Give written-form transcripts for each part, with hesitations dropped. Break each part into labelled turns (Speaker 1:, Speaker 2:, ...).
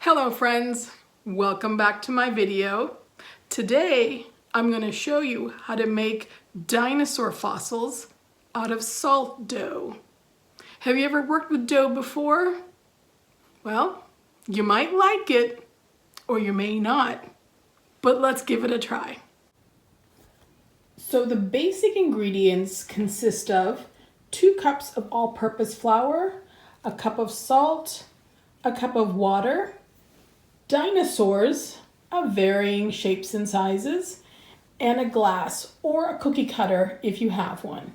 Speaker 1: Hello friends, welcome back to my video. Today I'm going to show you how to make dinosaur fossils out of salt dough. Have you ever worked with dough before? Well, you might like it or you may not, but let's give it a try. So the basic ingredients consist of 2 cups of all-purpose flour, a cup of salt, a cup of water, dinosaurs of varying shapes and sizes, and a glass or a cookie cutter if you have one.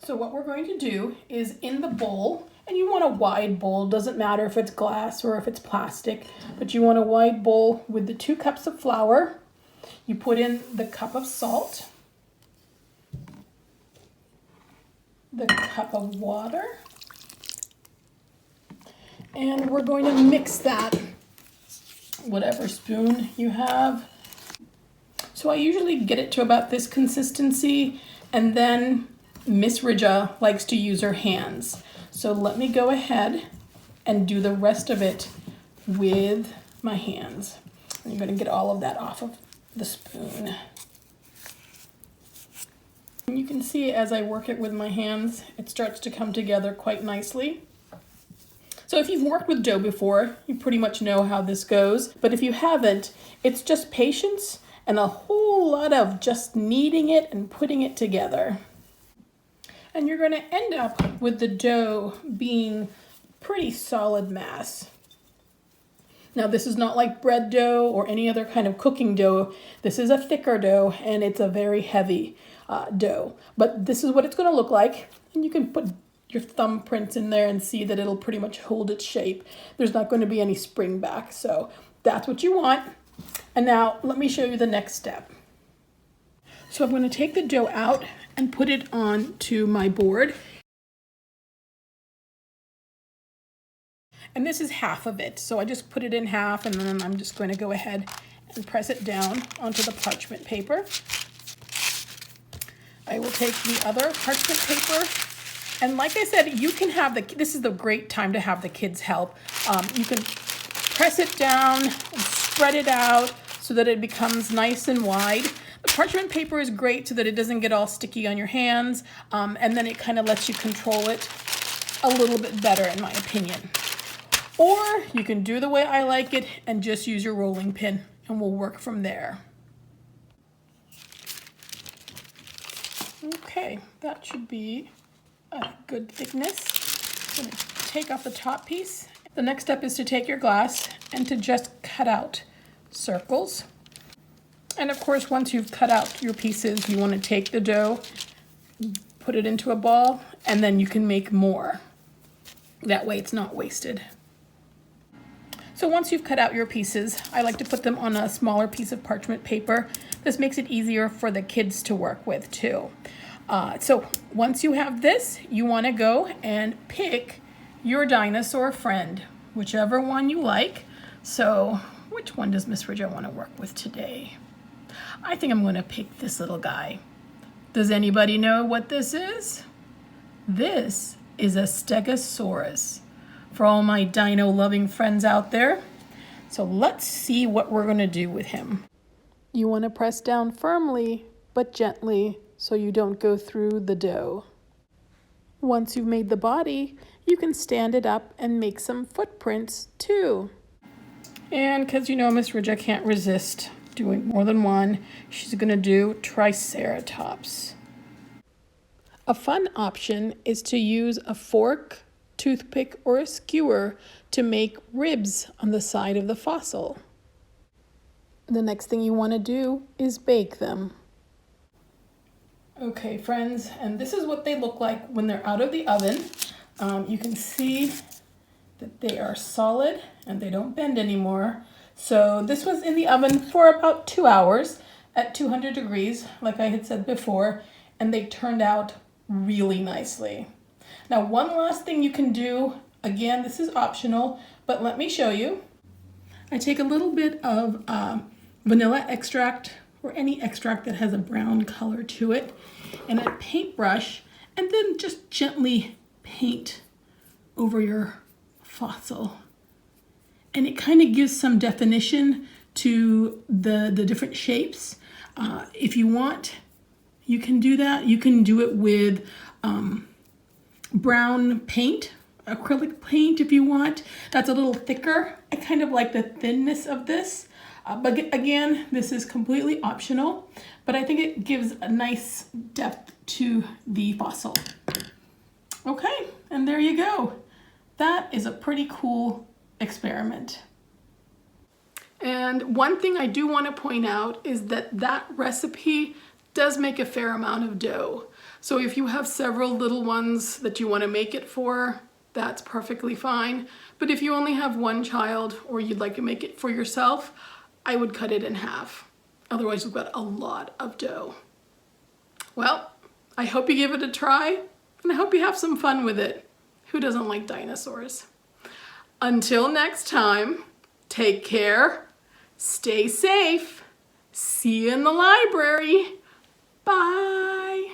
Speaker 1: So what we're going to do is in the bowl, and you want a wide bowl, doesn't matter if it's glass or if it's plastic, but you want a wide bowl with the 2 cups of flour. You put in the cup of salt, the cup of water, and we're going to mix that, whatever spoon you have. So I usually get it to about this consistency, and then Miss Ridja likes to use her hands. So let me go ahead and do the rest of it with my hands. And you're going to get all of that off of the spoon. And you can see as I work it with my hands, it starts to come together quite nicely. So if you've worked with dough before, you pretty much know how this goes. But if you haven't, it's just patience and a whole lot of just kneading it and putting it together. And you're going to end up with the dough being pretty solid mass. Now this is not like bread dough or any other kind of cooking dough. This is a thicker dough and it's a very heavy dough. But this is what it's going to look like. And you can put your thumbprints in there and see that it'll pretty much hold its shape. There's not going to be any spring back. So that's what you want. And now let me show you the next step. So I'm going to take the dough out and put it onto my board. And this is half of it. So I just put it in half and then I'm just going to go ahead and press it down onto the parchment paper. I will take the other parchment paper. And like I said, you can have this is the great time to have the kids help. You can press it down and spread it out so that it becomes nice and wide. The parchment paper is great so that it doesn't get all sticky on your hands. And then it kind of lets you control it a little bit better, in my opinion. Or you can do the way I like it and just use your rolling pin and we'll work from there. Okay, that should be a good thickness. I'm going to take off the top piece. The next step is to take your glass and to just cut out circles. And of course, once you've cut out your pieces, you want to take the dough, put it into a ball, and then you can make more. That way it's not wasted. So once you've cut out your pieces, I like to put them on a smaller piece of parchment paper. This makes it easier for the kids to work with too. So once you have this, you want to go and pick your dinosaur friend, whichever one you like. So which one does Miss Ridja want to work with today? I think I'm going to pick this little guy. Does anybody know what this is? This is a Stegosaurus. For all my dino-loving friends out there. So let's see what we're going to do with him. You want to press down firmly, but gently, so you don't go through the dough. Once you've made the body, you can stand it up and make some footprints too. And because you know Miss Ridja can't resist doing more than one, she's going to do Triceratops. A fun option is to use a fork, toothpick, or a skewer to make ribs on the side of the fossil. The next thing you want to do is bake them. Okay, friends, and this is what they look like when they're out of the oven. You can see that they are solid and they don't bend anymore. So this was in the oven for about 2 hours at 200 degrees, like I had said before, and they turned out really nicely. Now, one last thing you can do, again, this is optional, but let me show you. I take a little bit of vanilla extract or any extract that has a brown color to it and a paintbrush, and then just gently paint over your fossil. and it kind of gives some definition to the different shapes. If you want, you can do that. You can do it with brown paint, acrylic paint if you want. That's a little thicker. I kind of like the thinness of this. But again, this is completely optional, but I think it gives a nice depth to the fossil. Okay, and there you go. That is a pretty cool experiment. And one thing I do want to point out is that recipe does make a fair amount of dough. So if you have several little ones that you want to make it for, that's perfectly fine. But if you only have one child or you'd like to make it for yourself, I would cut it in half. Otherwise you've got a lot of dough. Well, I hope you give it a try, and I hope you have some fun with it. Who doesn't like dinosaurs? Until next time, take care, stay safe, see you in the library. Bye.